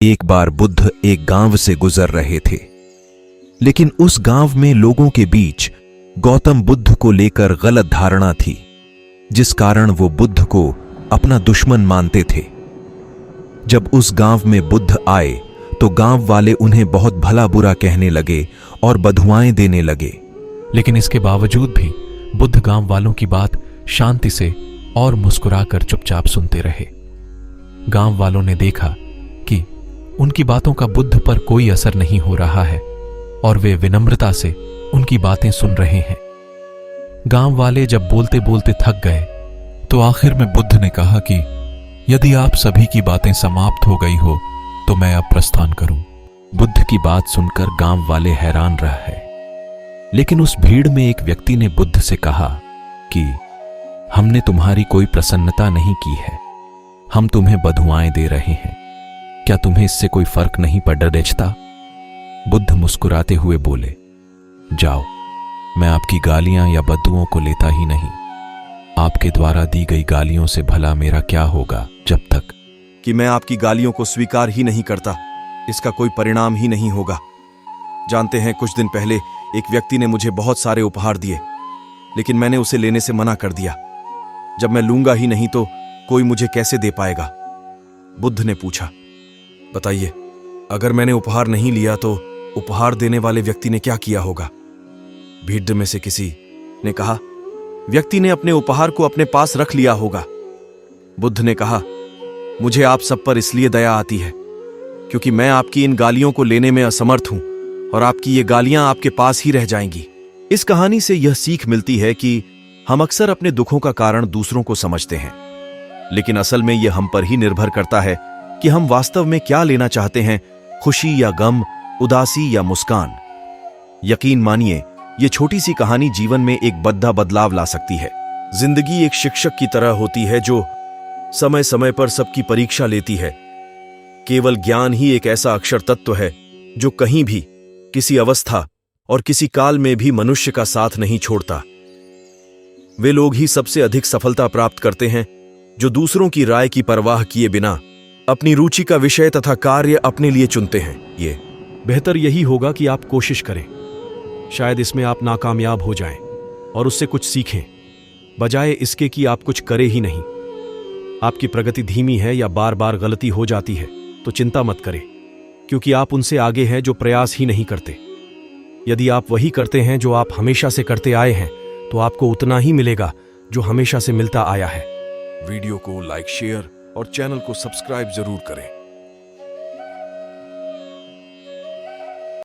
एक बार बुद्ध एक गांव से गुजर रहे थे, लेकिन उस गांव में लोगों के बीच गौतम बुद्ध को लेकर गलत धारणा थी, जिस कारण वो बुद्ध को अपना दुश्मन मानते थे। जब उस गांव में बुद्ध आए तो गांव वाले उन्हें बहुत भला बुरा कहने लगे और बधुआएं देने लगे। लेकिन इसके बावजूद भी बुद्ध गांव वालों की बात शांति से और मुस्कुराकर चुपचाप सुनते रहे। गांव वालों ने देखा कि उनकी बातों का बुद्ध पर कोई असर नहीं हो रहा है और वे विनम्रता से उनकी बातें सुन रहे हैं। गांव वाले जब बोलते बोलते थक गए तो आखिर में बुद्ध ने कहा कि यदि आप सभी की बातें समाप्त हो गई हो तो मैं अब प्रस्थान करूं। बुद्ध की बात सुनकर गांव वाले हैरान रह गए, लेकिन उस भीड़ में एक व्यक्ति ने बुद्ध से कहा कि हमने तुम्हारी कोई प्रसन्नता नहीं की है, हम तुम्हें बधुआएं दे रहे हैं, क्या तुम्हें इससे कोई फर्क नहीं पड़ रहा? बुद्ध मुस्कुराते हुए बोले, जाओ, मैं आपकी गालियां या बद्दुओं को लेता ही नहीं। आपके द्वारा दी गई गालियों से भला मेरा क्या होगा, जब तक कि मैं आपकी गालियों को स्वीकार ही नहीं करता, इसका कोई परिणाम ही नहीं होगा। जानते हैं, कुछ दिन पहले एक व्यक्ति ने मुझे बहुत सारे उपहार दिए, लेकिन मैंने उसे लेने से मना कर दिया। जब मैं लूंगा ही नहीं तो कोई मुझे कैसे दे पाएगा? बुद्ध ने पूछा, बताइए, अगर मैंने उपहार नहीं लिया तो उपहार देने वाले व्यक्ति ने क्या किया होगा? भीड़ में से किसी ने कहा, व्यक्ति ने अपने उपहार को अपने पास रख लिया होगा। बुद्ध ने कहा, मुझे आप सब पर इसलिए दया आती है क्योंकि मैं आपकी इन गालियों को लेने में असमर्थ हूं और आपकी ये गालियां आपके पास ही रह जाएंगी। इस कहानी से यह सीख मिलती है कि हम अक्सर अपने दुखों का कारण दूसरों को समझते हैं, लेकिन असल में यह हम पर ही निर्भर करता है कि हम वास्तव में क्या लेना चाहते हैं, खुशी या गम, उदासी या मुस्कान। यकीन मानिए, यह छोटी सी कहानी जीवन में एक बड़ा बदलाव ला सकती है। जिंदगी एक शिक्षक की तरह होती है जो समय समय पर सबकी परीक्षा लेती है। केवल ज्ञान ही एक ऐसा अक्षर तत्व है जो कहीं भी, किसी अवस्था और किसी काल में भी मनुष्य का साथ नहीं छोड़ता। वे लोग ही सबसे अधिक सफलता प्राप्त करते हैं जो दूसरों की राय की परवाह किए बिना अपनी रुचि का विषय तथा कार्य अपने लिए चुनते हैं। ये बेहतर यही होगा कि आप कोशिश करें, शायद इसमें आप नाकामयाब हो जाएं और उससे कुछ सीखें, बजाय इसके कि आप कुछ करें ही नहीं। आपकी प्रगति धीमी है या बार बार गलती हो जाती है तो चिंता मत करें, क्योंकि आप उनसे आगे हैं जो प्रयास ही नहीं करते। यदि आप वही करते हैं जो आप हमेशा से करते आए हैं तो आपको उतना ही मिलेगा जो हमेशा से मिलता आया है। वीडियो को लाइक, शेयर और चैनल को सब्सक्राइब जरूर करें।